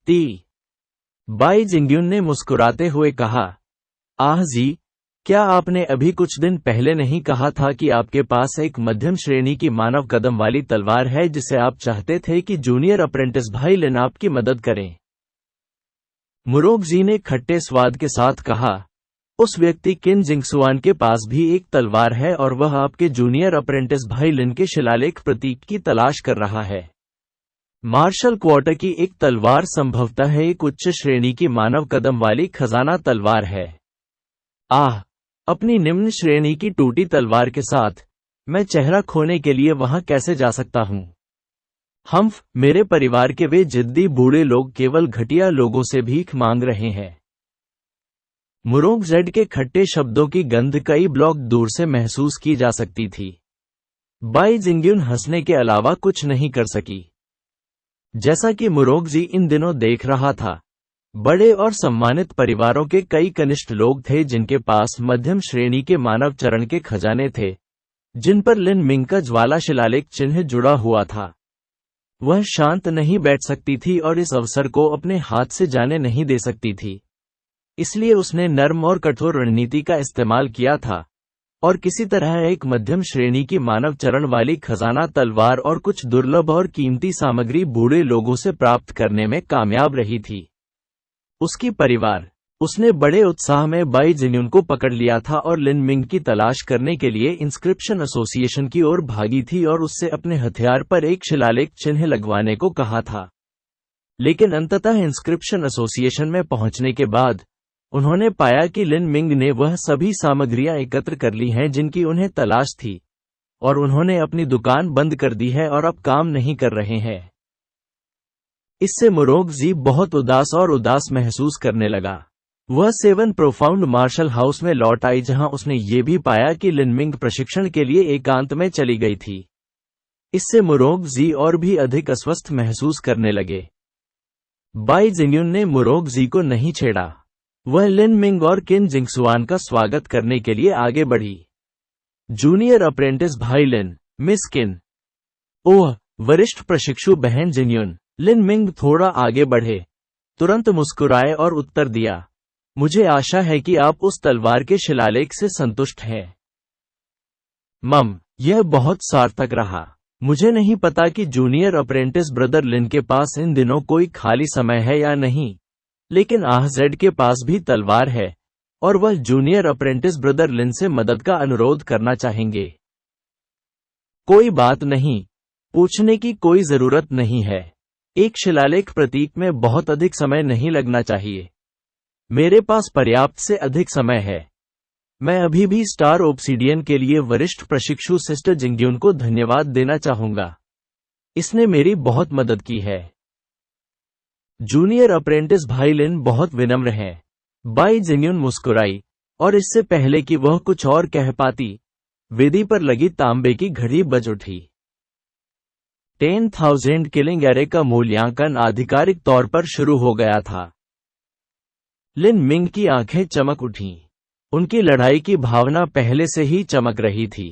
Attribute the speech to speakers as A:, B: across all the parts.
A: ती। बाई जिंग्युन ने मुस्कुराते हुए कहा, आह जी, क्या आपने अभी कुछ दिन पहले नहीं कहा था कि आपके पास एक मध्यम श्रेणी की मानव कदम वाली तलवार है जिसे आप चाहते थे कि जूनियर अप्रेंटिस भाई लिन आपकी मदद करें? मुरोगजी ने खट्टे स्वाद के साथ कहा, उस व्यक्ति किन जिंगसुआन के पास भी एक तलवार है और वह आपके जूनियर अप्रेंटिस भाई लिन के शिलालेख प्रतीक की तलाश कर रहा है। मार्शल क्वार्टर की एक तलवार संभवतः एक उच्च श्रेणी की मानव कदम वाली खजाना तलवार है। आह, अपनी निम्न श्रेणी की टूटी तलवार के साथ मैं चेहरा खोने के लिए वहां कैसे जा सकता हूं? हम्फ, मेरे परिवार के वे जिद्दी बूढ़े लोग केवल घटिया लोगों से भीख मांग रहे हैं। मुरोगजेड के खट्टे शब्दों की गंध कई ब्लॉक दूर से महसूस की जा सकती थी। बाई जिंग्युन हंसने के अलावा कुछ नहीं कर सकी। जैसा कि मुरोगजी इन दिनों देख रहा था, बड़े और सम्मानित परिवारों के कई कनिष्ठ लोग थे जिनके पास मध्यम श्रेणी के मानव चरण के खजाने थे, जिन पर लिन मिंग का ज्वाला शिलालेख चिन्ह जुड़ा हुआ था। वह शांत नहीं बैठ सकती थी और इस अवसर को अपने हाथ से जाने नहीं दे सकती थी। इसलिए उसने नर्म और कठोर रणनीति का इस्तेमाल किया था और किसी तरह एक मध्यम श्रेणी की मानव चरण वाली खजाना तलवार और कुछ दुर्लभ और कीमती सामग्री बूढ़े लोगों से प्राप्त करने में कामयाब रही थी। उसकी परिवार, उसने बड़े उत्साह में बाई जिंग्युन को पकड़ लिया था और लिन मिंग की तलाश करने के लिए इंस्क्रिप्शन एसोसिएशन की ओर भागी थी और उससे अपने हथियार पर एक शिलालेख चिन्ह लगवाने को कहा था। लेकिन अंततः इंस्क्रिप्शन एसोसिएशन में पहुंचने के बाद उन्होंने पाया कि लिन मिंग ने वह सभी सामग्रियां एकत्र कर ली हैं जिनकी उन्हें तलाश थी, और उन्होंने अपनी दुकान बंद कर दी है और अब काम नहीं कर रहे हैं। इससे मुरोगजी बहुत उदास महसूस करने लगा। वह 7 प्रोफाउंड मार्शल हाउस में लौट आई जहां उसने ये भी पाया कि लिन मिंग प्रशिक्षण के लिए एकांत में चली गई थी। इससे मुरोगजी और भी अधिक अस्वस्थ महसूस करने लगे। बाई जिंग्युन ने मुरोगजी को नहीं छेड़ा। वह लिन मिंग और किन जिंगसुआन का स्वागत करने के लिए आगे बढ़ी। जूनियर अप्रेंटिस भाई लिन, मिस किन। ओह, वरिष्ठ प्रशिक्षु बहन जिंग्युन। लिन मिंग थोड़ा आगे बढ़े, तुरंत मुस्कुराए और उत्तर दिया, मुझे आशा है कि आप उस तलवार के शिलालेख से संतुष्ट हैं। मम, यह बहुत सार्थक रहा। मुझे नहीं पता कि जूनियर अप्रेंटिस ब्रदर लिन के पास इन दिनों कोई खाली समय है या नहीं, लेकिन आहजेड के पास भी तलवार है और वह जूनियर अप्रेंटिस ब्रदर लिन से मदद का अनुरोध करना चाहेंगे। कोई बात नहीं, पूछने की कोई जरूरत नहीं है। एक शिलालेख प्रतीक में बहुत अधिक समय नहीं लगना चाहिए। मेरे पास पर्याप्त से अधिक समय है। मैं अभी भी स्टार ओब्सिडियन के लिए वरिष्ठ प्रशिक्षु सिस्टर जिंग्युन को धन्यवाद देना चाहूंगा। इसने मेरी बहुत मदद की है। जूनियर अप्रेंटिस भाई लिन बहुत विनम्र हैं। बाई जिंग्युन मुस्कुराई, और इससे पहले कि वह कुछ और कह पाती, वेदी पर लगी तांबे की घड़ी बज उठी। 10,000 किलिंग एरे का मूल्यांकन आधिकारिक तौर पर शुरू हो गया था। लिन मिंग की आंखें चमक उठीं। उनकी लड़ाई की भावना पहले से ही चमक रही थी।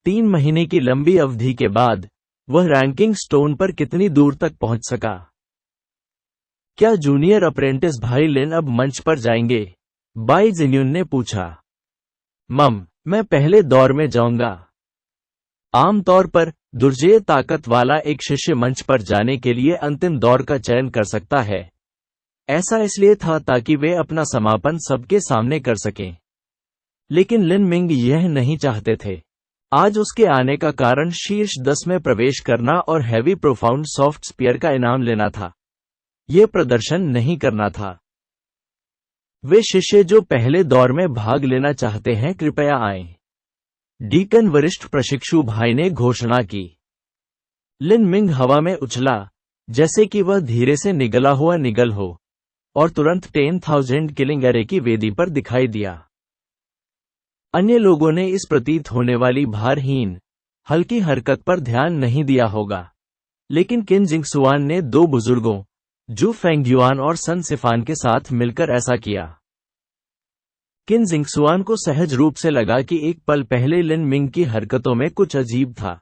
A: 3 महीने की लंबी अवधि के बाद वह रैंकिंग स्टोन पर कितनी दूर तक पहुंच सका। क्या जूनियर अप्रेंटिस भाई लिन अब मंच पर जाएंगे? बाई जिंग्युन ने पूछा। मम, मैं पहले दौर में जाऊंगा। आमतौर पर दुर्जेय ताकत वाला एक शिष्य मंच पर जाने के लिए अंतिम दौर का चयन कर सकता है। ऐसा इसलिए था ताकि वे अपना समापन सबके सामने कर सकें। लेकिन लिन मिंग यह नहीं चाहते थे। आज उसके आने का कारण शीर्ष 10 में प्रवेश करना और हैवी प्रोफाउंड सॉफ्ट स्पीयर का इनाम लेना था। यह प्रदर्शन नहीं करना था। वे शिष्य जो पहले दौर में भाग लेना चाहते हैं कृपया आएं। डीकन वरिष्ठ प्रशिक्षु भाई ने घोषणा की। लिन मिंग हवा में उछला, जैसे कि वह धीरे से निगला हुआ निगल हो, और तुरंत 10,000 किलिंग एरे की वेदी पर दिखाई दिया। अन्य लोगों ने इस प्रतीत होने वाली भारहीन, हल्की हरकत पर ध्यान नहीं दिया होगा, लेकिन किन जिंगसुआन ने 2 बुजुर्गों, जू फेंगयुआन और सन सिफान के साथ मिलकर ऐसा किया। किन जिंगसुआन को सहज रूप से लगा कि एक पल पहले लिन मिंग की हरकतों में कुछ अजीब था,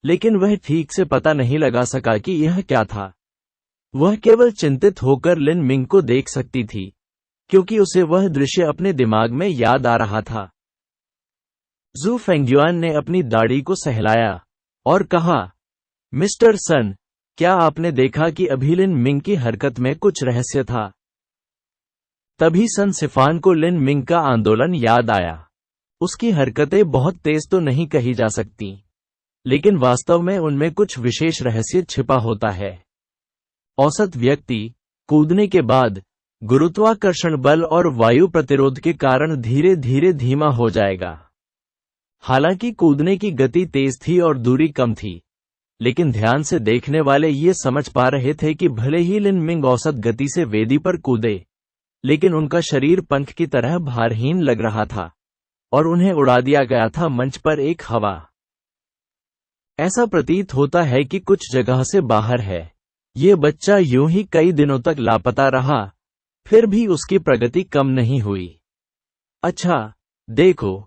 A: लेकिन वह ठीक से पता नहीं लगा सका कि यह क्या था। वह केवल चिंतित होकर लिन मिंग को देख सकती थी, क्योंकि उसे वह दृश्य अपने दिमाग में याद आ रहा था। जू फेंगयुआन ने अपनी दाढ़ी को सहलाया और कहा, मिस्टर सन, क्या आपने देखा कि अभी लिन मिंग की हरकत में कुछ रहस्य था? तभी सन सिफान को लिन मिंग का आंदोलन याद आया। उसकी हरकतें बहुत तेज तो नहीं कही जा सकती, लेकिन वास्तव में उनमें कुछ विशेष रहस्य छिपा होता है। औसत व्यक्ति कूदने के बाद गुरुत्वाकर्षण बल और वायु प्रतिरोध के कारण धीरे धीरे धीमा हो जाएगा। हालांकि कूदने की गति तेज थी और दूरी कम थी, लेकिन ध्यान से देखने वाले ये समझ पा रहे थे कि भले ही लिन मिंग औसत गति से वेदी पर कूदे, लेकिन उनका शरीर पंख की तरह भारहीन लग रहा था और उन्हें उड़ा दिया गया था मंच पर एक हवा। ऐसा प्रतीत होता है कि कुछ जगह से बाहर है। ये बच्चा यूं ही कई दिनों तक लापता रहा, फिर भी उसकी प्रगति कम नहीं हुई। अच्छा, देखो।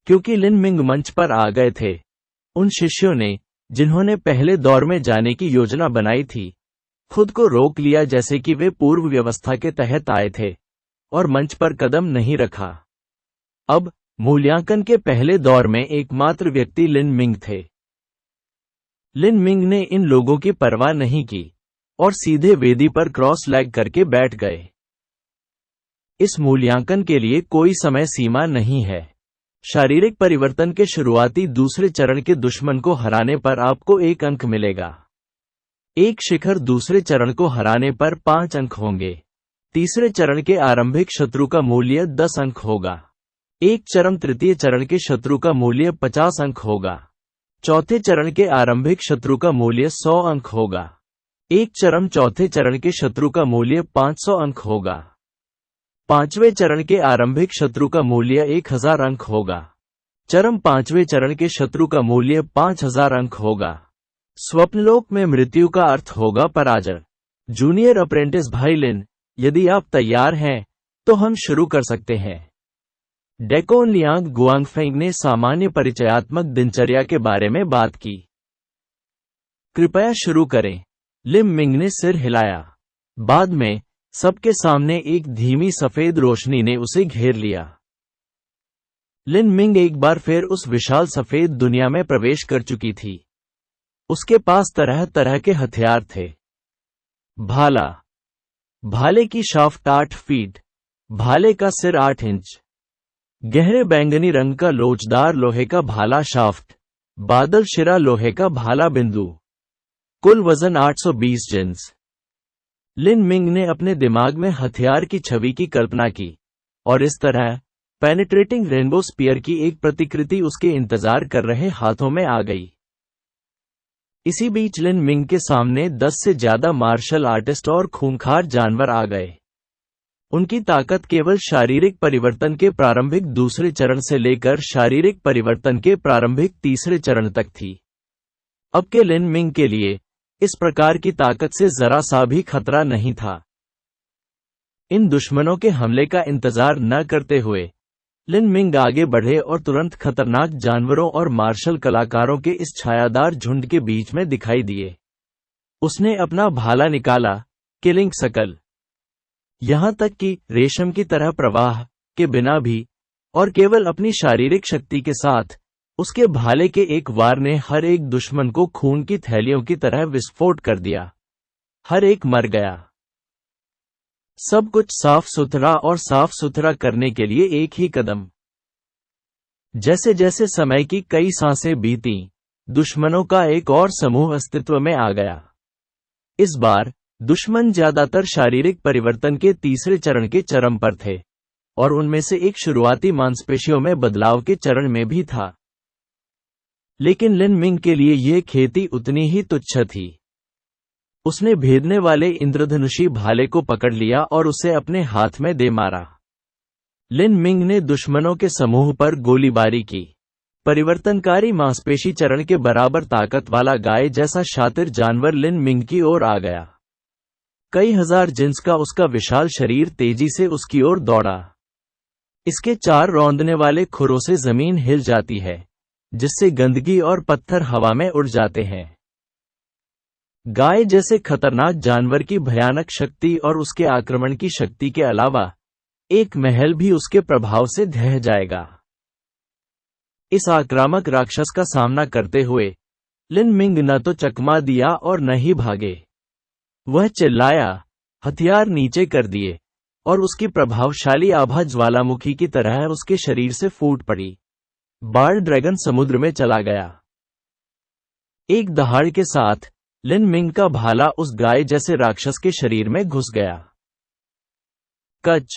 A: क्योंकि लिन मिंग मंच पर आ गए थे, उन शिष्यों ने, जिन्होंने पहले दौर में जाने की योजना बनाई थी, खुद को रोक लिया जैसे कि वे पूर्व व्यवस्था के तहत आए थे और मंच पर कदम नहीं रखा। अब मूल्यांकन के पहले दौर में एकमात्र व्यक्ति लिन मिंग थे। लिन मिंग ने इन लोगों की परवाह नहीं की और सीधे वेदी पर क्रॉस लेग करके बैठ गए। इस मूल्यांकन के लिए कोई समय सीमा नहीं है। शारीरिक परिवर्तन के शुरुआती दूसरे चरण के दुश्मन को हराने पर आपको 1 अंक मिलेगा। एक शिखर दूसरे चरण को हराने पर 5 अंक होंगे। तीसरे चरण के आरंभिक शत्रु का मूल्य 10 अंक होगा। एक चरम तृतीय चरण के शत्रु का मूल्य 50 अंक होगा। चौथे चरण के आरंभिक शत्रु का मूल्य 100 अंक होगा। एक चरम चौथे चरण के शत्रु का मूल्य 500 अंक होगा। पांचवें चरण के आरंभिक शत्रु का मूल्य 1000 अंक होगा। चरम पांचवें चरण के शत्रु का मूल्य 5000 अंक होगा। स्वप्नलोक में मृत्यु का अर्थ होगा पराजय। जूनियर अप्रेंटिस भाई लिन, यदि आप तैयार हैं, तो हम शुरू कर सकते हैं। डेकोन लियांग गुआंगफेंग ने सामान्य परिचयात्मक दिनचर्या के बारे में बात की। कृपया शुरू करें। लिन मिंग ने सिर हिलाया। बाद में सबके सामने एक धीमी सफेद रोशनी ने उसे घेर लिया। लिन मिंग एक बार फिर उस विशाल सफेद दुनिया में प्रवेश कर चुकी थी। उसके पास तरह तरह के हथियार थे। भाला, भाले की शाफ्ट 8 फीट, भाले का सिर 8 इंच, गहरे बैंगनी रंग का लोचदार लोहे का भाला शाफ्ट, बादल शिरा लोहे का भाला बिंदु, कुल वजन 820 जिन्स। लिन मिंग ने अपने दिमाग में हथियार की छवि की कल्पना की और इस तरह पेनिट्रेटिंग रेनबो स्पीयर की एक प्रतिकृति उसके इंतजार कर रहे हाथों में आ गई। इसी बीच लिन मिंग के सामने 10 से ज्यादा मार्शल आर्टिस्ट और खूंखार जानवर आ गए। उनकी ताकत केवल शारीरिक परिवर्तन के प्रारंभिक दूसरे चरण से लेकर शारीरिक परिवर्तन के प्रारंभिक तीसरे चरण तक थी। अब के लिन मिंग के लिए इस प्रकार की ताकत से जरा सा भी खतरा नहीं था। इन दुश्मनों के हमले का इंतजार न करते हुए लिन मिंग आगे बढ़े और तुरंत खतरनाक जानवरों और मार्शल कलाकारों के इस छायादार झुंड के बीच में दिखाई दिए। उसने अपना भाला निकाला, किलिंग सकल। यहां तक कि रेशम की तरह प्रवाह के बिना भी और केवल अपनी शारीरिक शक्ति के साथ उसके भाले के एक वार ने हर एक दुश्मन को खून की थैलियों की तरह विस्फोट कर दिया। हर एक मर गया। सब कुछ साफ सुथरा और साफ सुथरा करने के लिए एक ही कदम। जैसे जैसे समय की कई सांसें बीती, दुश्मनों का एक और समूह अस्तित्व में आ गया। इस बार दुश्मन ज्यादातर शारीरिक परिवर्तन के तीसरे चरण के चरम पर थे और उनमें से एक शुरुआती मांसपेशियों में बदलाव के चरण में भी था। लेकिन लिन मिंग के लिए यह खेती उतनी ही तुच्छ थी। उसने भेदने वाले इंद्रधनुषी भाले को पकड़ लिया और उसे अपने हाथ में दे मारा। लिन मिंग ने दुश्मनों के समूह पर गोलीबारी की। परिवर्तनकारी मांसपेशी चरण के बराबर ताकत वाला गाय जैसा शातिर जानवर लिन मिंग की ओर आ गया। कई हजार जिन्स का उसका विशाल शरीर तेजी से उसकी ओर दौड़ा। इसके 4 रौंदने वाले खुरों से जमीन हिल जाती है, जिससे गंदगी और पत्थर हवा में उड़ जाते हैं। गाय जैसे खतरनाक जानवर की भयानक शक्ति और उसके आक्रमण की शक्ति के अलावा एक महल भी उसके प्रभाव से ढह जाएगा। इस आक्रामक राक्षस का सामना करते हुए लिन मिंग न तो चकमा दिया और न ही भागे। वह चिल्लाया, हथियार नीचे कर दिए, और उसकी प्रभावशाली आभा ज्वालामुखी की तरह उसके शरीर से फूट पड़ी। बार्ड ड्रैगन समुद्र में चला गया। एक दहाड़ के साथ लिन मिंग का भाला उस गाय जैसे राक्षस के शरीर में घुस गया। कच।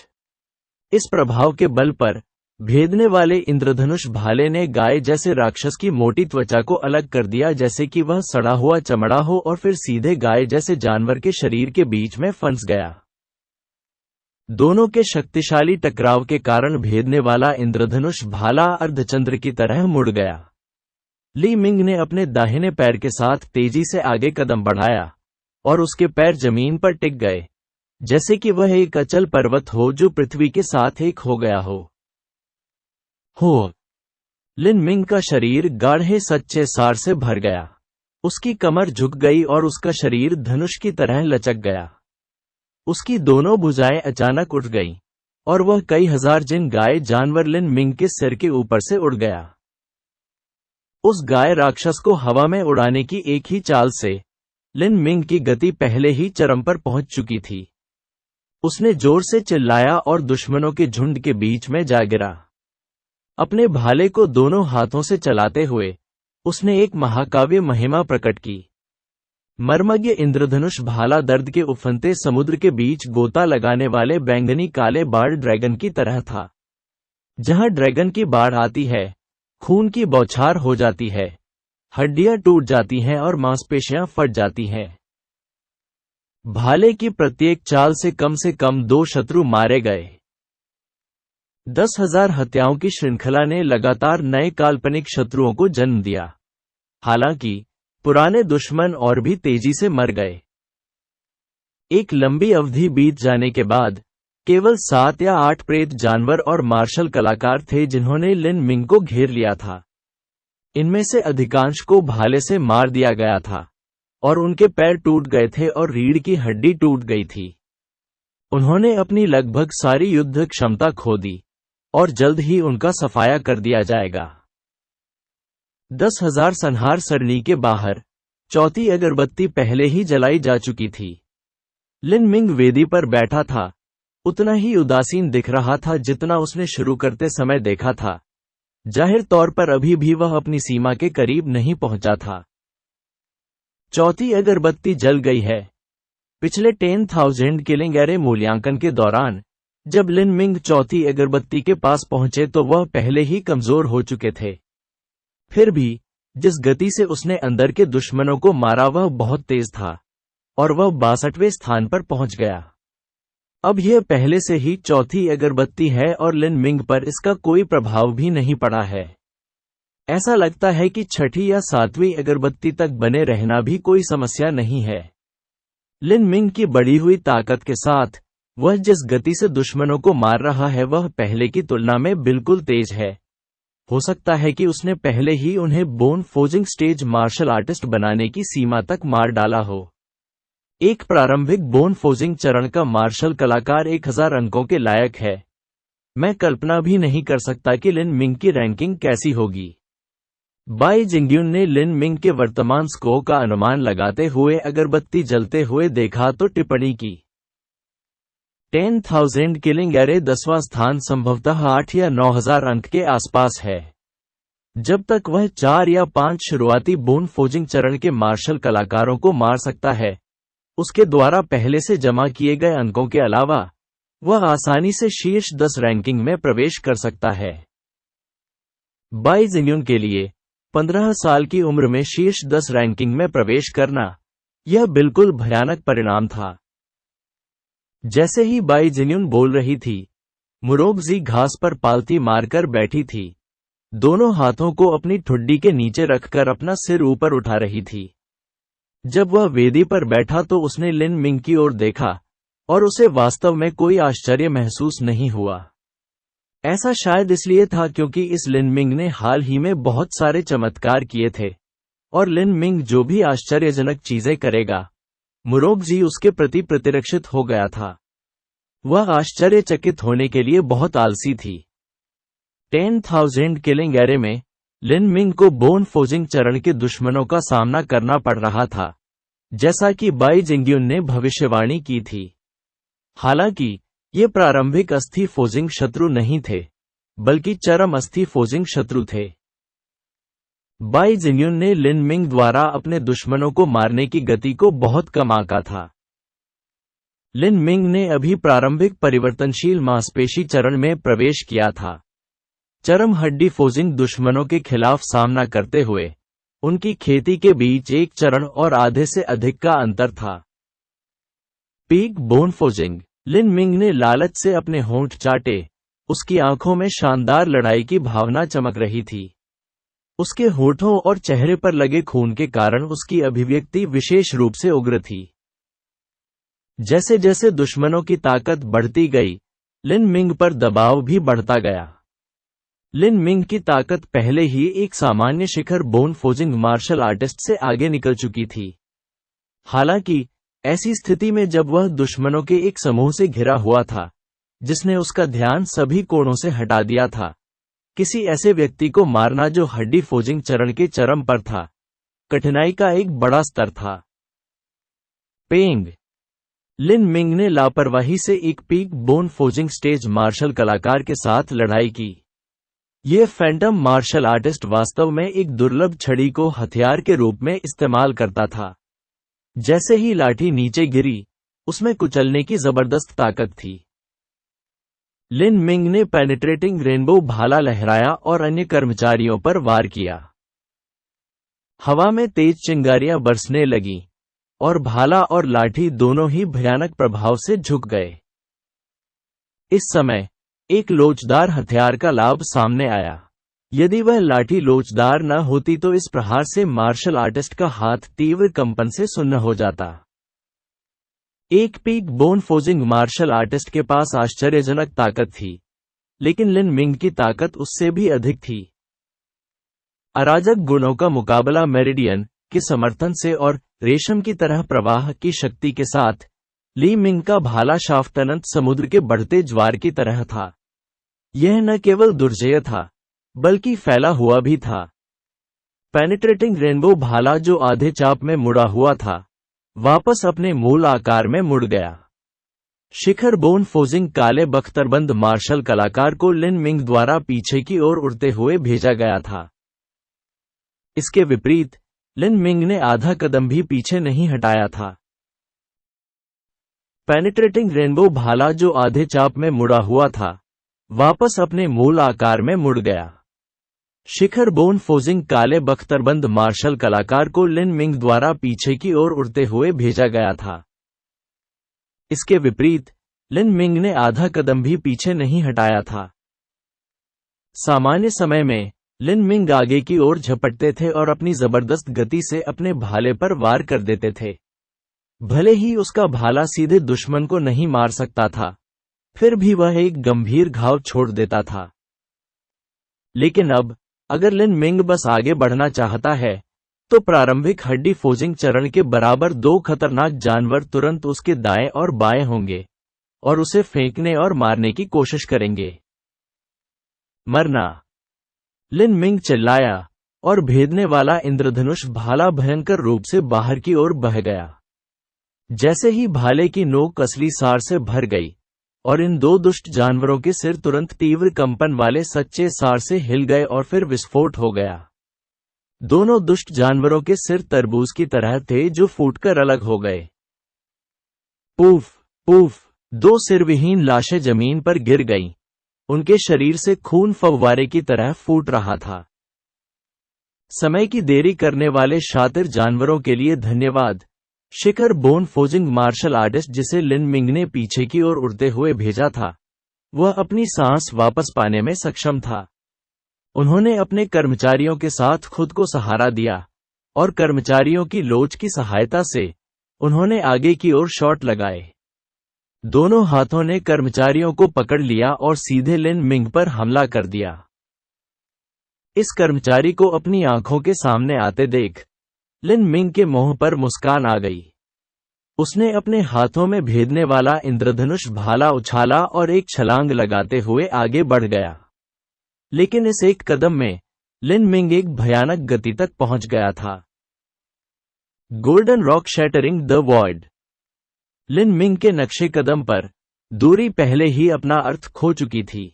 A: इस प्रभाव के बल पर भेदने वाले इंद्रधनुष भाले ने गाय जैसे राक्षस की मोटी त्वचा को अलग कर दिया, जैसे कि वह सड़ा हुआ चमड़ा हो, और फिर सीधे गाय जैसे जानवर के शरीर के बीच में फंस गया। दोनों के शक्तिशाली टकराव के कारण भेदने वाला इंद्रधनुष भाला अर्धचंद्र की तरह मुड़ गया। ली मिंग ने अपने दाहिने पैर के साथ तेजी से आगे कदम बढ़ाया और उसके पैर जमीन पर टिक गए, जैसे कि वह एक अचल पर्वत हो जो पृथ्वी के साथ एक हो गया हो। लिन मिंग का शरीर गाढ़े सच्चे सार से भर गया। उसकी कमर झुक गई और उसका शरीर धनुष की तरह लचक गया। उसकी दोनों भुजाएं अचानक उठ गईं, और वह कई हजार जिन गाय जानवर लिन मिंग के सिर के ऊपर से उड़ गया। उस गाय राक्षस को हवा में उड़ाने की एक ही चाल से लिन मिंग की गति पहले ही चरम पर पहुंच चुकी थी। उसने जोर से चिल्लाया और दुश्मनों के झुंड के बीच में जा गिरा। अपने भाले को दोनों हाथों से चलाते हुए उसने एक महाकाव्य महिमा प्रकट की। मर्मज्ञ इंद्रधनुष भाला दर्द के उफनते समुद्र के बीच गोता लगाने वाले बैंगनी काले बार्ड ड्रैगन की तरह था। जहां ड्रैगन की बाढ़ आती है, खून की बौछार हो जाती है, हड्डियां टूट जाती हैं और मांसपेशियां फट जाती हैं। भाले की प्रत्येक चाल से कम 2 शत्रु मारे गए। 10,000 हत्याओं की श्रृंखला ने लगातार नए काल्पनिक शत्रुओं को जन्म दिया। हालांकि पुराने दुश्मन और भी तेजी से मर गए। एक लंबी अवधि बीत जाने के बाद केवल 7 या 8 प्रेत जानवर और मार्शल कलाकार थे जिन्होंने लिन मिंग को घेर लिया था। इनमें से अधिकांश को भाले से मार दिया गया था और उनके पैर टूट गए थे और रीढ़ की हड्डी टूट गई थी। उन्होंने अपनी लगभग सारी युद्ध क्षमता खो दी और जल्द ही उनका सफाया कर दिया जाएगा। 10,000 संहार सरनी के बाहर चौथी अगरबत्ती पहले ही जलाई जा चुकी थी। लिन मिंग वेदी पर बैठा था, उतना ही उदासीन दिख रहा था जितना उसने शुरू करते समय देखा था। जाहिर तौर पर अभी भी वह अपनी सीमा के करीब नहीं पहुंचा था। चौथी अगरबत्ती जल गई है। पिछले 10,000 किलिंग एरे मूल्यांकन के दौरान जब लिन मिंग चौथी अगरबत्ती के पास पहुंचे तो वह पहले ही कमजोर हो चुके थे। फिर भी जिस गति से उसने अंदर के दुश्मनों को मारा वह बहुत तेज था और वह 62वें स्थान पर पहुंच गया। अब यह पहले से ही चौथी अगरबत्ती है और लिन मिंग पर इसका कोई प्रभाव भी नहीं पड़ा है। ऐसा लगता है कि छठी या 7वीं अगरबत्ती तक बने रहना भी कोई समस्या नहीं है। लिन मिंग की बढ़ी हुई ताकत के साथ वह जिस गति से दुश्मनों को मार रहा है वह पहले की तुलना में बिल्कुल तेज है। हो सकता है कि उसने पहले ही उन्हें bone forging stage martial artist बनाने की सीमा तक मार डाला हो। एक प्रारंभिक बोन फोजिंग चरण का मार्शल कलाकार 1000 अंकों के लायक है। मैं कल्पना भी नहीं कर सकता कि लिन मिंग की रैंकिंग कैसी होगी। बाई जिंग्यून ने लिन मिंग के वर्तमान स्कोर का अनुमान लगाते हुए अगरबत्ती जलते हुए देखा तो टिप्पणी की, 10,000 किलिंग एरे 10वां स्थान संभवतः 8 या 9,000 अंक के आसपास है। जब तक वह 4 या 5 शुरुआती बोन फोजिंग चरण के मार्शल कलाकारों को मार सकता है, उसके द्वारा पहले से जमा किए गए अंकों के अलावा वह आसानी से शीर्ष 10 रैंकिंग में प्रवेश कर सकता है। बाई जिंग्यून के लिए 15 साल की उम्र में शीर्ष 10 रैंकिंग में प्रवेश करना यह बिल्कुल भयानक परिणाम था। जैसे ही बाई जिंग्यून बोल रही थी, मुरोगजी घास पर पालती मारकर बैठी थी, दोनों हाथों को अपनी ठुड्डी के नीचे रखकर अपना सिर ऊपर उठा रही थी। जब वह वेदी पर बैठा तो उसने लिन मिंग की ओर देखा और उसे वास्तव में कोई आश्चर्य महसूस नहीं हुआ। ऐसा शायद इसलिए था क्योंकि इस लिन मिंग ने हाल ही में बहुत सारे चमत्कार किए थे और लिन मिंग जो भी आश्चर्यजनक चीजें करेगा, मुरोगजी उसके प्रति प्रतिरक्षित हो गया था। वह आश्चर्यचकित होने के लिए बहुत आलसी थी। 10,000 किलिंग एरे में लिन मिंग को बोन फोजिंग चरण के दुश्मनों का सामना करना पड़ रहा था, जैसा कि बाई जिंग्युन ने भविष्यवाणी की थी। हालांकि ये प्रारंभिक अस्थि फोजिंग शत्रु नहीं थे, बल्कि चरम अस्थि फोजिंग शत्रु थे। बाई जिंग्युन ने लिन मिंग द्वारा अपने दुश्मनों को मारने की गति को बहुत कम आंका था। लिन मिंग ने अभी प्रारंभिक परिवर्तनशील मांसपेशी चरण में प्रवेश किया था। चरम हड्डी फोजिंग दुश्मनों के खिलाफ सामना करते हुए उनकी खेती के बीच एक चरण और आधे से अधिक का अंतर था। Peak bone forging. Lin Ming ने लालच से अपने होंठ चाटे। उसकी आंखों में शानदार लड़ाई की भावना चमक रही थी। उसके होठों और चेहरे पर लगे खून के कारण उसकी अभिव्यक्ति विशेष रूप से उग्र थी। जैसे जैसे दुश्मनों की ताकत बढ़ती गई, लिन मिंग पर दबाव भी बढ़ता गया। लिन मिंग की ताकत पहले ही एक सामान्य शिखर बोन फोजिंग मार्शल आर्टिस्ट से आगे निकल चुकी थी। हालांकि ऐसी स्थिति में जब वह दुश्मनों के एक समूह से घिरा हुआ था, जिसने उसका ध्यान सभी कोणों से हटा दिया था, किसी ऐसे व्यक्ति को मारना जो हड्डी फोजिंग चरण के चरम पर था, कठिनाई का एक बड़ा स्तर था। पेंग। लिन मिंग ने लापरवाही से एक peak bone forging stage martial कलाकार के साथ लड़ाई की। यह फैंटम मार्शल आर्टिस्ट वास्तव में एक दुर्लभ छड़ी को हथियार के रूप में इस्तेमाल करता था। जैसे ही लाठी नीचे गिरी, उसमें कुचलने की जबरदस्त ताकत थी। लिन मिंग ने पेनिट्रेटिंग रेनबो भाला लहराया और अन्य कर्मचारियों पर वार किया। हवा में तेज चिंगारियां बरसने लगीं, और भाला और लाठी दोनों ही भयानक प्रभाव से झुक गए। इस समय एक लोचदार हथियार का लाभ सामने आया। यदि वह लाठी लोचदार न होती तो इस प्रहार से मार्शल आर्टिस्ट का हाथ तीव्र कंपन से सुन्न हो जाता। एक पीक बोन फोजिंग मार्शल आर्टिस्ट के पास आश्चर्यजनक ताकत थी, लेकिन लिन मिंग की ताकत उससे भी अधिक थी। अराजक गुणों का मुकाबला मेरिडियन के समर्थन से और रेशम की तरह प्रवाह की शक्ति के साथ, ली मिंग का भाला शाफ्ट अनंत समुद्र के बढ़ते ज्वार की तरह था। यह न केवल दुर्जय था, बल्कि फैला हुआ भी था। पेनिट्रेटिंग रेनबो भाला जो आधे चाप में मुड़ा हुआ था, वापस अपने मूल आकार में मुड़ गया। शिखर बोन फोजिंग काले बख्तरबंद मार्शल कलाकार को लिन मिंग द्वारा पीछे की ओर उड़ते हुए भेजा गया था। इसके विपरीत लिन मिंग ने आधा कदम भी पीछे नहीं हटाया था। पेनिट्रेटिंग रेनबो भाला जो आधे चाप में मुड़ा हुआ था, वापस अपने मूल आकार में मुड़ गया। शिखर बोन फोजिंग काले बख्तरबंद मार्शल कलाकार को लिन मिंग द्वारा पीछे की ओर उड़ते हुए भेजा गया था। इसके विपरीत लिन मिंग ने आधा कदम भी पीछे नहीं हटाया था। सामान्य समय में लिन मिंग आगे की ओर झपटते थे और अपनी जबरदस्त गति से अपने भाले पर वार कर देते थे। भले ही उसका भाला सीधे दुश्मन को नहीं मार सकता था, फिर भी वह एक गंभीर घाव छोड़ देता था। लेकिन अब अगर लिन मिंग बस आगे बढ़ना चाहता है, तो प्रारंभिक हड्डी फोजिंग चरण के बराबर दो खतरनाक जानवर तुरंत उसके दाएं और बाएं होंगे और उसे फेंकने और मारने की कोशिश करेंगे। मरना। लिन मिंग चिल्लाया और भेदने वाला इंद्रधनुष भाला भयंकर रूप से बाहर की ओर बह गया। जैसे ही भाले की नोक असली सार से भर गई और इन दो दुष्ट जानवरों के सिर तुरंत तीव्र कंपन वाले सच्चे सार से हिल गए और फिर विस्फोट हो गया। दोनों दुष्ट जानवरों के सिर तरबूज की तरह थे जो फूटकर अलग हो गए। पूफ पूफ, दो सिरविहीन लाशें जमीन पर गिर गईं। उनके शरीर से खून फव्वारे की तरह फूट रहा था। समय की देरी करने वाले शातिर जानवरों के लिए धन्यवाद। शिखर बोन फोजिंग मार्शल आर्टिस्ट जिसे लिन मिंग ने पीछे की ओर उड़ते हुए भेजा था, वह अपनी सांस वापस पाने में सक्षम था। उन्होंने अपने कर्मचारियों के साथ खुद को सहारा दिया और कर्मचारियों की लोच की सहायता से उन्होंने आगे की ओर शॉट लगाए। दोनों हाथों ने कर्मचारियों को पकड़ लिया और सीधे लिन मिंग पर हमला कर दिया। इस कर्मचारी को अपनी आंखों के सामने आते देख लिन मिंग के मुंह पर मुस्कान आ गई। उसने अपने हाथों में भेदने वाला इंद्रधनुष भाला उछाला और एक छलांग लगाते हुए आगे बढ़ गया। लेकिन इस एक कदम में लिन मिंग एक भयानक गति तक पहुंच गया था। Golden rock shattering the void. Lin Ming के नक्शे कदम पर दूरी पहले ही अपना अर्थ खो चुकी थी।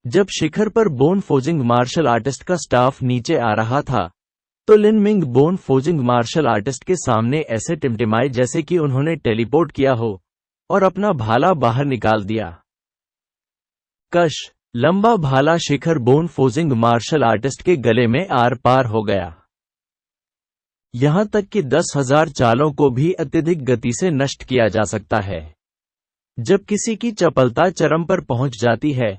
A: जब शिखर पर बोन फोजिंग मार्शल आर्टिस्ट का स्टाफ नीचे आ रहा था, तो लिन मिंग बोन फोजिंग मार्शल आर्टिस्ट के सामने ऐसे टिमटिमाए जैसे कि उन्होंने टेलीपोर्ट किया हो और अपना भाला बाहर निकाल दिया। कश, लंबा भाला शिखर बोन फोजिंग मार्शल आर्टिस्ट के गले में आर पार हो गया। यहां तक कि 10,000 चालों को भी अत्यधिक गति से नष्ट किया जा सकता है। जब किसी की चपलता चरम पर पहुंच जाती है,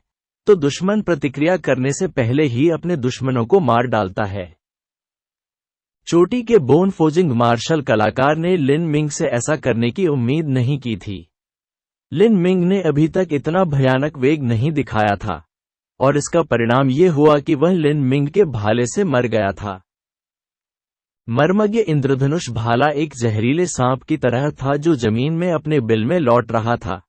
A: तो दुश्मन प्रतिक्रिया करने से पहले ही अपने दुश्मनों को मार डालता है। चोटी के बोन फोजिंग मार्शल कलाकार ने लिन मिंग से ऐसा करने की उम्मीद नहीं की थी। लिन मिंग ने अभी तक इतना भयानक वेग नहीं दिखाया था, और इसका परिणाम ये हुआ कि वह लिन मिंग के भाले से मर गया था। मर्मज्ञ इंद्रधनुष भाला एक जहरीले सांप की तरह था जो जमीन में अपने बिल में लौट रहा था,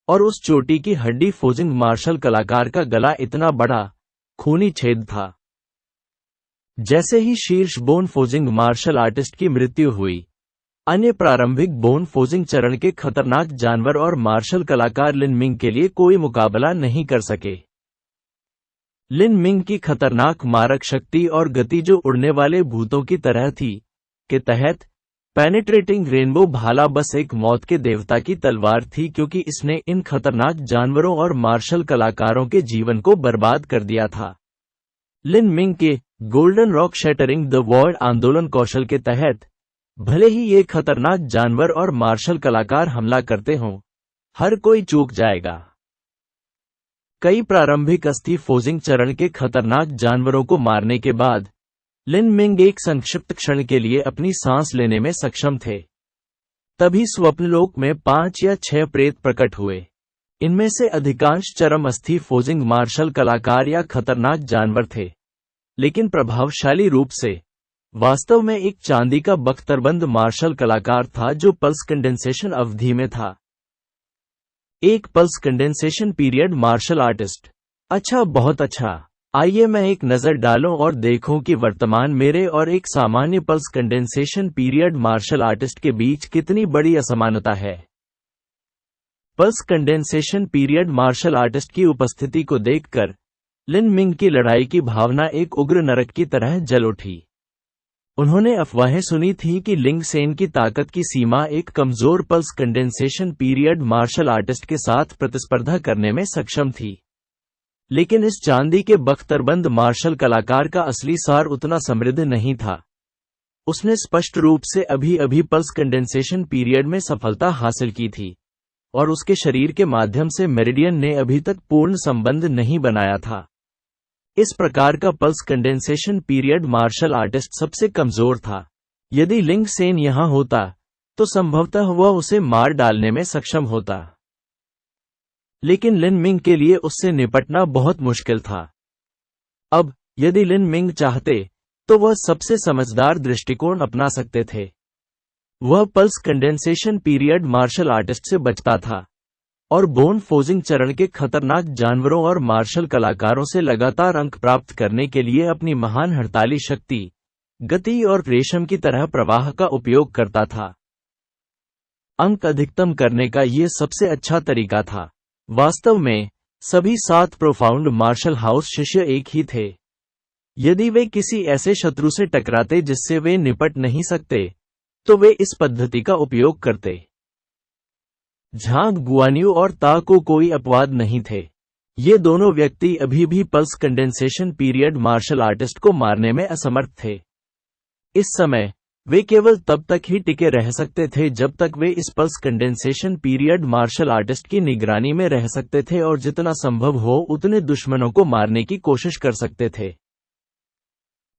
A: और उस चोटी की हड्डी फोजिंग मार्शल कलाकार का गला इतना बड़ा खूनी छेद था। जैसे ही शीर्ष बोन फोजिंग मार्शल आर्टिस्ट की मृत्यु हुई, अन्य प्रारंभिक बोन फोजिंग चरण के खतरनाक जानवर और मार्शल कलाकार लिन मिंग के लिए कोई मुकाबला नहीं कर सके। लिन मिंग की खतरनाक मारक शक्ति और गति जो उड़ने वाले भूतों की तरह थी, के तहत पेनिट्रेटिंग रेनबो भाला बस एक मौत के देवता की तलवार थी, क्योंकि इसने इन खतरनाक जानवरों और मार्शल कलाकारों के जीवन को बर्बाद कर दिया था। लिन मिंग के golden rock shattering the void आंदोलन कौशल के तहत भले ही ये खतरनाक जानवर और मार्शल कलाकार हमला करते हों, हर कोई चूक जाएगा। कई प्रारंभिक अस्थि फोजिंग चरण के खतरनाक जानवरों को मारने के बाद लिन मिंग एक संक्षिप्त क्षण के लिए अपनी सांस लेने में सक्षम थे। तभी स्वप्नलोक में 5 या 6 प्रेत प्रकट हुए। इनमें से अधिकांश चरम अस्थि फोजिंग मार्शल कलाकार या खतरनाक जानवर थे, लेकिन प्रभावशाली रूप से वास्तव में एक चांदी का बख्तरबंद मार्शल कलाकार था जो पल्स कंडेंसेशन अवधि में था। एक pulse condensation period martial artist. अच्छा, बहुत अच्छा। आइए मैं एक नज़र डालूं और देखूं कि वर्तमान मेरे और एक सामान्य pulse condensation period martial artist के बीच कितनी बड़ी असमानता है। Pulse condensation period martial artist की उपस्थिति को देखकर लिन मिंग की लड़ाई की भावना एक उग्र नरक की तरह जल उठी। उन्होंने अफवाहें सुनी थीं कि लिंग सेन की ताकत की सीमा एक कमजोर pulse condensation period martial artist के साथ प्रतिस्पर्धा करने में सक्षम थी, लेकिन इस चांदी के बख्तरबंद मार्शल कलाकार का असली सार उतना समृद्ध नहीं था। उसने स्पष्ट रूप से अभी अभी पल्स कंडेंसेशन पीरियड में सफलता हासिल की थी, और उसके शरीर के माध्यम से मेरिडियन ने अभी तक पूर्ण संबंध नहीं बनाया था। इस प्रकार का pulse condensation period martial artist सबसे कमजोर था। यदि लिंग सेन यहां होता, तो संभवतः वह उसे मार डालने में सक्षम होता, लेकिन लिन मिंग के लिए उससे निपटना बहुत मुश्किल था। अब यदि लिन मिंग चाहते, तो वह सबसे समझदार दृष्टिकोण अपना सकते थे। वह pulse condensation period martial artist से बचता था और बोन फोजिंग चरण के खतरनाक जानवरों और मार्शल कलाकारों से लगातार अंक प्राप्त करने के लिए अपनी महान हड़ताली शक्ति, गति और रेशम की तरह प्रवाह का उपयोग करता था। अंक अधिकतम करने का यह सबसे अच्छा तरीका था। वास्तव में सभी 7 प्रोफाउंड मार्शल हाउस शिष्य एक ही थे। यदि वे किसी ऐसे शत्रु से टकराते जिससे वे निपट नहीं सकते, तो वे इस पद्धति का उपयोग करते। झांग गुआन्यू और ता को कोई अपवाद नहीं थे। ये दोनों व्यक्ति अभी भी pulse condensation period martial artist को मारने में असमर्थ थे। इस समय वे केवल तब तक ही टिके रह सकते थे जब तक वे इस pulse condensation period martial artist की निगरानी में रह सकते थे और जितना संभव हो उतने दुश्मनों को मारने की कोशिश कर सकते थे।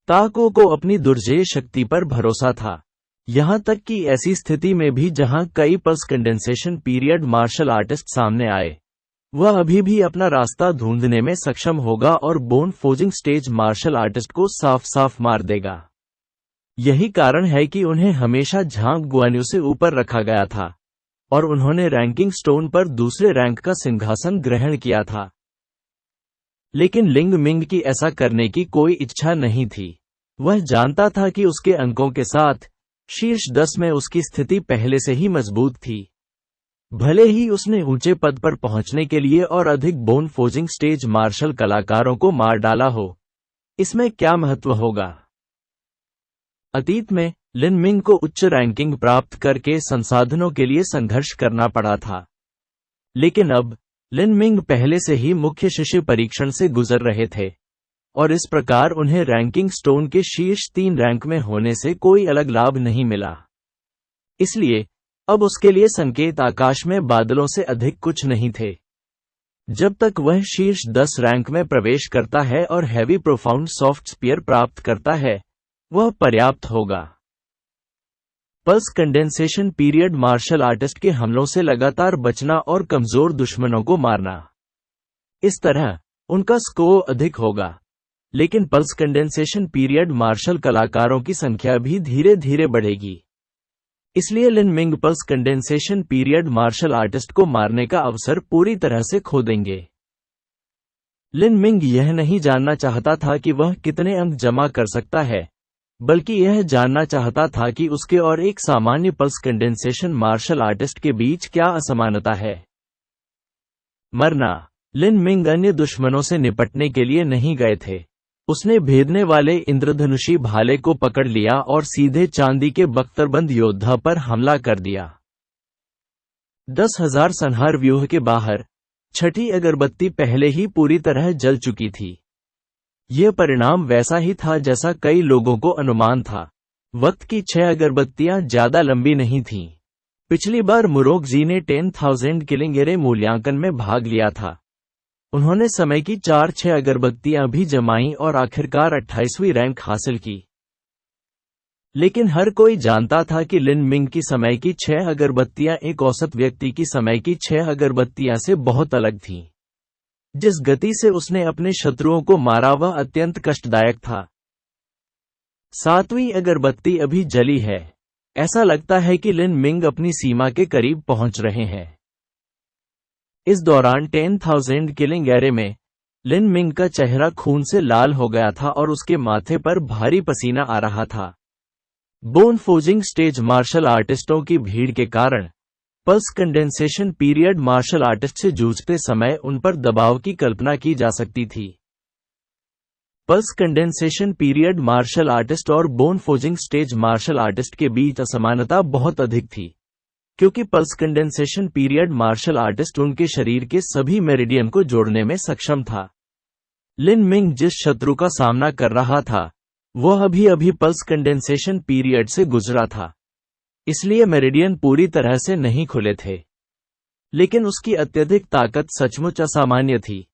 A: ताको को अपनी दुर्जेय शक्ति पर भरोसा था, यहां तक कि ऐसी स्थिति में भी जहां कई pulse condensation period martial artist सामने आए, वह अभी भी अपना रास्ता ढूंढने में सक्षम होगा और bone forging stage martial artist को साफ साफ मार देगा। यही कारण है कि उन्हें हमेशा झांग गुआन्यू से ऊपर रखा गया था और उन्होंने रैंकिंग स्टोन पर दूसरे रैंक का सिंहासन ग्रहण किया था। लेकिन लिंग मिंग की ऐसा करने की कोई इच्छा नहीं थी। वह जानता था कि उसके अंकों के साथ शीर्ष 10 में उसकी स्थिति पहले से ही मजबूत थी। भले ही उसने ऊंचे पद पर पहुंचने के लिए और अधिक बोन फोजिंग स्टेज मार्शल कलाकारों को मार डाला हो, इसमें क्या महत्व होगा। अतीत में लिन मिंग को उच्च रैंकिंग प्राप्त करके संसाधनों के लिए संघर्ष करना पड़ा था, लेकिन अब लिन मिंग पहले से ही मुख्य शिष्य परीक्षण से गुजर रहे थे और इस प्रकार उन्हें रैंकिंग स्टोन के शीर्ष 3 रैंक में होने से कोई अलग लाभ नहीं मिला। इसलिए अब उसके लिए संकेत आकाश में बादलों से अधिक कुछ नहीं थे। जब तक वह शीर्ष 10 रैंक में प्रवेश करता है और हैवी प्रोफाउंड सॉफ्ट स्पीयर प्राप्त करता है, वह पर्याप्त होगा। Pulse condensation period martial artist के हमलों से लगातार बचना और कमजोर दुश्मनों को मारना। इस तरह उनका स्कोर अधिक होगा, लेकिन पल्स कंडेंसेशन पीरियड मार्शल कलाकारों की संख्या भी धीरे धीरे बढ़ेगी। इसलिए Lin Ming pulse condensation period martial artist को मारने का अवसर पूरी तरह से खो देंगे। लिन मिंग यह नहीं जानना चाहता था कि वह कितने अंक जमा कर सकता है, बल्कि यह जानना चाहता था कि उसके और एक सामान्य पल्स कंडेंसेशन मार्शल आर्टिस्ट के बीच क्या असमानता है। मरना। लिन मिंग अन्य दुश्मनों से निपटने के लिए नहीं गए थे। उसने भेदने वाले इंद्रधनुषी भाले को पकड़ लिया और सीधे चांदी के बख्तरबंद योद्धा पर हमला कर दिया। 10,000 संहार व्यूह के बाहर छठी अगरबत्ती पहले ही पूरी तरह जल चुकी थी। यह परिणाम वैसा ही था जैसा कई लोगों को अनुमान था। वक्त की 6 अगरबत्तियां ज्यादा लंबी नहीं थीं। पिछली बार मुरोग जी ने 10,000 किलिंग एरे मूल्यांकन में भाग लिया था। उन्होंने समय की 4-6 अगरबत्तियां भी जमाईं और आखिरकार 28वीं रैंक हासिल की। लेकिन हर कोई जानता था कि लिन मिंग की समय की 6 अगरबत्तियां एक औसत व्यक्ति की समय की 6 अगरबत्तियां से बहुत अलग थीं। जिस गति से उसने अपने शत्रुओं को मारा वह अत्यंत कष्टदायक था। 7वीं अगरबत्ती अभी जली है। ऐसा लगता है कि लिन मिंग अपनी सीमा के करीब पहुंच रहे हैं। इस दौरान 10,000 किलिंग एरे में लिन मिंग का चेहरा खून से लाल हो गया था और उसके माथे पर भारी पसीना आ रहा था। बोन फोजिंग स्टेज मार्शल आर्टिस्टों की भीड़ के कारण pulse condensation period martial artist से जूझते समय उन पर दबाव की कल्पना की जा सकती थी। Pulse condensation period martial artist और bone forging stage martial artist के बीच असमानता बहुत अधिक थी, क्योंकि pulse condensation period martial artist उनके शरीर के सभी मेरिडियन को जोड़ने में सक्षम था। लिन मिंग जिस शत्रु का सामना कर रहा था, वह अभी पल्स कंडेंसेशन पीरियड से गुजरा था, इसलिए मेरिडियन पूरी तरह से नहीं खुले थे। लेकिन उसकी अत्यधिक ताकत सचमुच असामान्य थी।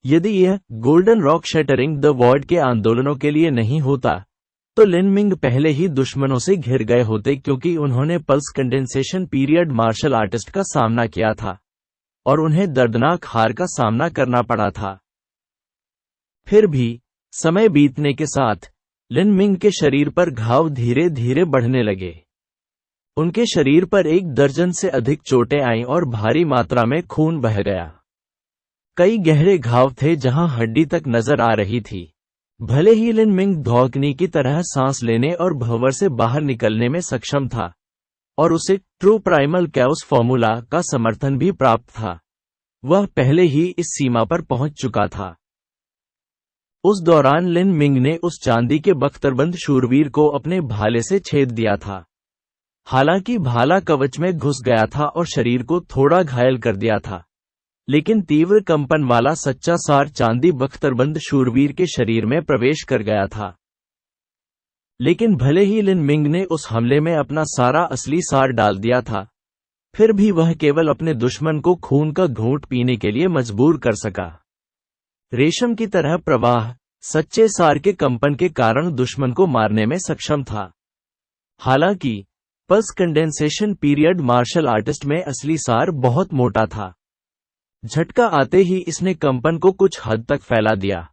A: यदि यह golden rock shattering the world के आंदोलनों के लिए नहीं होता, तो लिन मिंग पहले ही दुश्मनों से घिर गए होते, क्योंकि उन्होंने pulse condensation period martial artist का सामना किया था और उन्हें दर्दनाक हार का सामना करना पड़ा था। फिर भी समय बीतने के साथ लिन मिंग के शरीर पर घाव धीरे धीरे बढ़ने लगे। उनके शरीर पर 1 दर्जन से अधिक चोटें आईं और भारी मात्रा में खून बह गया। कई गहरे घाव थे जहां हड्डी तक नजर आ रही थी। भले ही लिन मिंग धौंकनी की तरह सांस लेने और भंवर से बाहर निकलने में सक्षम था और उसे ट्रू प्राइमल कैओस फॉर्मूला का समर्थन भी प्राप्त था, वह पहले ही इस सीमा पर पहुंच चुका था। उस दौरान लिन मिंग ने उस चांदी के बख्तरबंद शूरवीर को अपने भाले से छेद दिया था। हालांकि भाला कवच में घुस गया था और शरीर को थोड़ा घायल कर दिया था, लेकिन तीव्र कंपन वाला सच्चा सार चांदी बख्तरबंद शूरवीर के शरीर में प्रवेश कर गया था। लेकिन भले ही लिन मिंग ने उस हमले में अपना सारा असली सार डाल दिया था, फिर भी वह केवल अपने दुश्मन को खून का घूंट पीने के लिए मजबूर कर सका। रेशम की तरह प्रवाह सच्चे सार के कंपन के कारण दुश्मन को मारने में सक्षम था। हालांकि pulse condensation period martial artist में असली सार बहुत मोटा था। झटका आते ही इसने कंपन को कुछ हद तक फैला दिया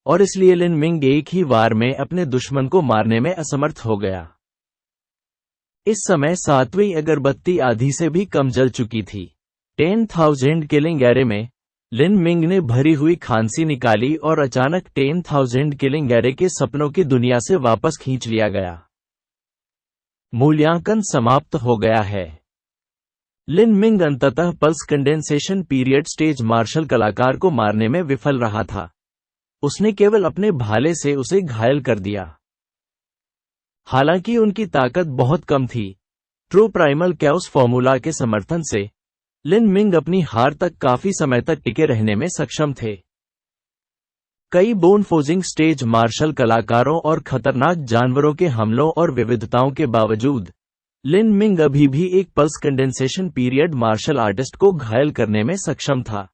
A: और इसलिए लिन मिंग एक ही वार में अपने दुश्मन को मारने में असमर्थ हो गया। इस समय 7वीं अगरबत्ती आधी से भी कम जल चुकी थी। 10,000 किलिंग एरे में लिन मिंग ने भरी हुई खांसी निकाली और अचानक 10,000 किलिंग एरे के सपनों की दुनिया से वापस खींच लिया गया। मूल्यांकन समाप्त हो गया है। लिन मिंग अंततः pulse condensation period stage martial कलाकार को मारने में विफल रहा था। उसने केवल अपने भाले से उसे घायल कर दिया। हालांकि उनकी ताकत बहुत कम थी, ट्रू प्राइमल कैओस फॉर्मूला के समर्थन से लिन मिंग अपनी हार तक काफी समय तक टिके रहने में सक्षम थे। कई बोन फोजिंग स्टेज मार्शल कलाकारों और खतरनाक जानवरों के हमलों और विविधताओं के बावजूद लिन मिंग अभी भी एक pulse condensation period martial artist को घायल करने में सक्षम था।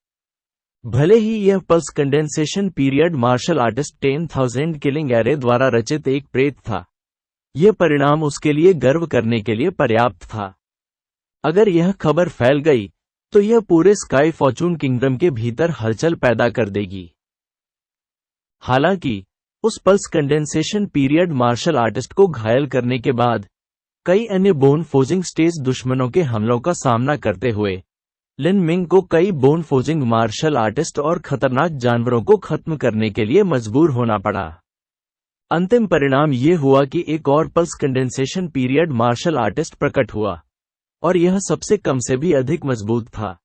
A: भले ही यह pulse condensation period martial artist 10,000 killing array द्वारा रचित एक प्रेत था, यह परिणाम उसके लिए गर्व करने के लिए पर्याप्त था। अगर यह खबर फैल गई तो यह पूरे स्काई फॉर्चून किंगडम के भीतर हलचल पैदा कर देगी। हालांकि उस pulse condensation period martial artist को घायल करने के बाद कई अन्य बोन फोजिंग स्टेज दुश्मनों के हमलों का सामना करते हुए लिन मिंग को कई बोन फोजिंग मार्शल आर्टिस्ट और खतरनाक जानवरों को खत्म करने के लिए मजबूर होना पड़ा। अंतिम परिणाम यह हुआ कि एक और pulse condensation period martial artist प्रकट हुआ, और यह सबसे कम से भी अधिक मजबूत था।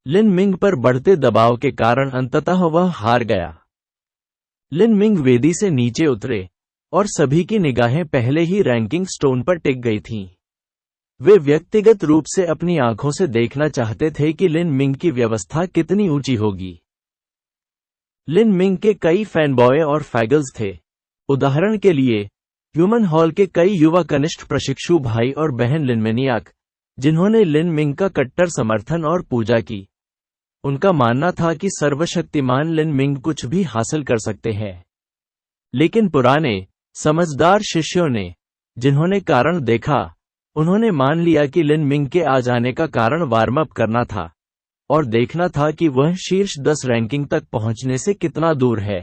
A: लिन मिंग पर बढ़ते दबाव के कारण अंततः वह हार गया। लिन मिंग वेदी से नीचे उतरे और सभी की निगाहें पहले ही रैंकिंग स्टोन पर टिक गई थीं। वे व्यक्तिगत रूप से अपनी आंखों से देखना चाहते थे कि लिन मिंग की व्यवस्था कितनी ऊंची होगी। लिन मिंग के कई फैनबॉय और फैगल्स थे। उदाहरण के लिए ह्यूमन हॉल के कई युवा कनिष्ठ प्रशिक्षु भाई और बहन लिनमेनियाक, जिन्होंने लिन मिंग का कट्टर समर्थन और पूजा की। उनका मानना था कि सर्वशक्तिमान लिन मिंग कुछ भी हासिल कर सकते हैं। लेकिन पुराने समझदार शिष्यों ने, जिन्होंने कारण देखा, उन्होंने मान लिया कि लिन मिंग के आ जाने का कारण वार्म अप करना था और देखना था कि वह शीर्ष 10 रैंकिंग तक पहुंचने से कितना दूर है।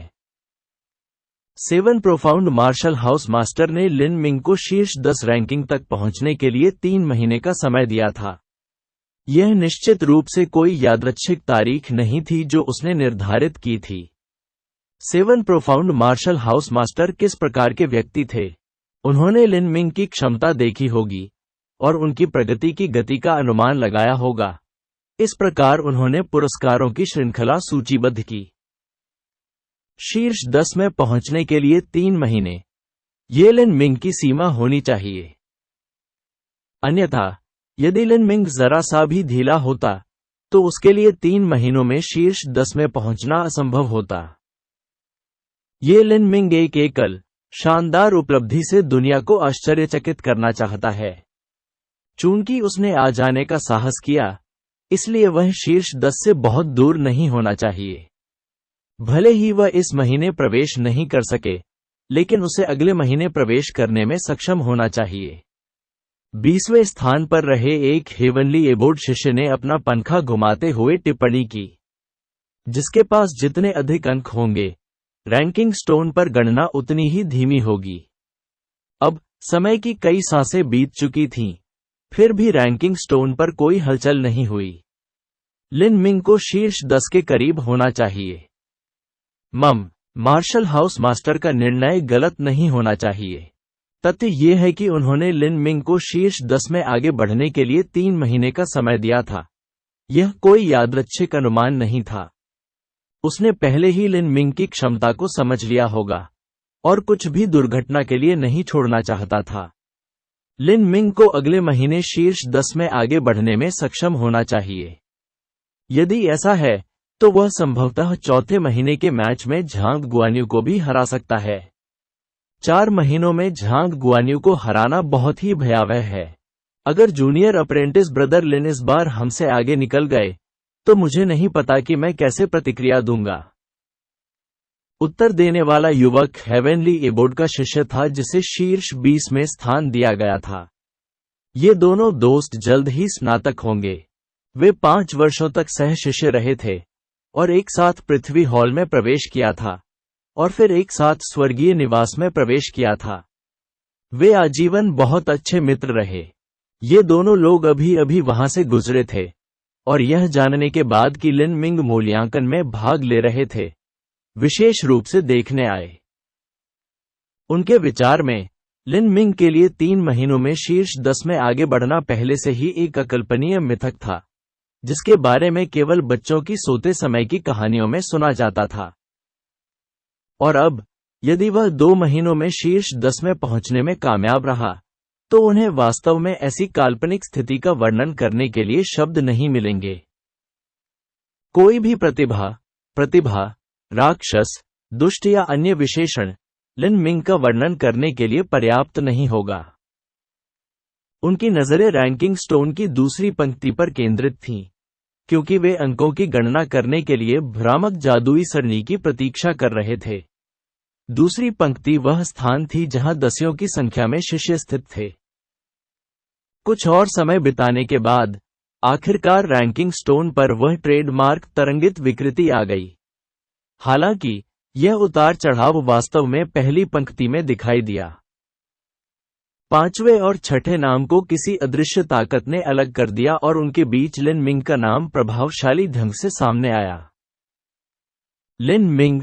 A: 7 प्रोफाउंड मार्शल हाउस मास्टर ने लिन मिंग को शीर्ष 10 रैंकिंग तक पहुंचने के लिए 3 महीने का समय दिया था। यह निश्चित रूप से कोई यादृच्छिक तारीख नहीं थी जो उसने निर्धारित की थी। 7 प्रोफाउंड मार्शल हाउस मास्टर किस प्रकार के व्यक्ति थे? उन्होंने लिन मिंग की क्षमता देखी होगी और उनकी प्रगति की गति का अनुमान लगाया होगा। इस प्रकार उन्होंने पुरस्कारों की श्रृंखला सूचीबद्ध की। शीर्ष 10 में पहुंचने के लिए 3 महीने, ये लिन मिंग की सीमा होनी चाहिए। अन्यथा यदि लिन मिंग जरा सा भी ढीला होता तो उसके लिए 3 महीनों में शीर्ष 10 में पहुंचना असंभव होता। ये लिन मिंग एक एकल शानदार उपलब्धि से दुनिया को आश्चर्यचकित करना चाहता है। चूंकि उसने आ जाने का साहस किया, इसलिए वह शीर्ष 10 से बहुत दूर नहीं होना चाहिए। भले ही वह इस महीने प्रवेश नहीं कर सके, लेकिन उसे अगले महीने प्रवेश करने में सक्षम होना चाहिए। 20वें स्थान पर रहे एक हेवनली एबोर्ड शिष्य ने अपना पंखा घुमाते हुए टिप्पणी की, जिसके पास जितने अधिक अंक होंगे, रैंकिंग स्टोन पर गणना उतनी ही धीमी होगी। अब समय की कई सांसें बीत चुकी थीं, फिर भी रैंकिंग स्टोन पर कोई हलचल नहीं हुई। लिन मिंग को शीर्ष 10 के करीब होना चाहिए। मार्शल हाउस मास्टर का निर्णय गलत नहीं होना चाहिए। तथ्य यह है कि उन्होंने लिन मिंग को शीर्ष 10 में आगे बढ़ने के लिए 3 महीने का समय दिया था। यह कोई यादृच्छिक अनुमान नहीं था। उसने पहले ही लिन मिंग की क्षमता को समझ लिया होगा और कुछ भी दुर्घटना के लिए नहीं छोड़ना चाहता था। लिन मिंग को अगले महीने शीर्ष 10 में आगे बढ़ने में सक्षम होना चाहिए। यदि ऐसा है तो वह संभवतः चौथे महीने के मैच में झांग गुआन्यू को भी हरा सकता है। 4 महीनों में झांग गुआन्यू को हराना बहुत ही भयावह है। अगर जूनियर अप्रेंटिस ब्रदर लिन इस बार हमसे आगे निकल गए तो मुझे नहीं पता कि मैं कैसे प्रतिक्रिया दूंगा। उत्तर देने वाला युवक हेवनली एबोर्ड का शिष्य था, जिसे शीर्ष 20 में स्थान दिया गया था। ये दोनों दोस्त जल्द ही स्नातक होंगे। वे 5 वर्षों तक सह शिष्य रहे थे और एक साथ पृथ्वी हॉल में प्रवेश किया था। और फिर एक साथ स्वर्गीय निवास में प्रवेश किया था। वे आजीवन बहुत अच्छे मित्र रहे। ये दोनों लोग अभी अभी वहां से गुजरे थे और यह जानने के बाद कि लिन मिंग मूल्यांकन में भाग ले रहे थे, विशेष रूप से देखने आए। उनके विचार में लिन मिंग के लिए 3 महीनों में शीर्ष 10 में आगे बढ़ना पहले से ही एक अकल्पनीय मिथक था, जिसके बारे में केवल बच्चों की सोते समय की कहानियों में सुना जाता था। और अब यदि वह 2 महीनों में शीर्ष 10 में पहुंचने में कामयाब रहा, तो उन्हें वास्तव में ऐसी काल्पनिक स्थिति का वर्णन करने के लिए शब्द नहीं मिलेंगे। कोई भी प्रतिभा, राक्षस, दुष्ट या अन्य विशेषण लिन मिंग का वर्णन करने के लिए पर्याप्त नहीं होगा। उनकी नजरें रैंकिंग स्टोन की दूसरी पंक्ति पर केंद्रित थीं, क्योंकि वे अंकों की गणना करने के लिए भ्रामक जादुई सरणी की प्रतीक्षा कर रहे थे। दूसरी पंक्ति वह स्थान थी जहां दसियों की संख्या में शिष्य स्थित थे। कुछ और समय बिताने के बाद आखिरकार रैंकिंग स्टोन पर वह ट्रेडमार्क तरंगित विकृति आ गई। हालांकि यह उतार चढ़ाव वास्तव में पहली पंक्ति में दिखाई दिया। 5वें और 6ठे नाम को किसी अदृश्य ताकत ने अलग कर दिया और उनके बीच लिन मिंग का नाम प्रभावशाली ढंग से सामने आया। लिन मिंग,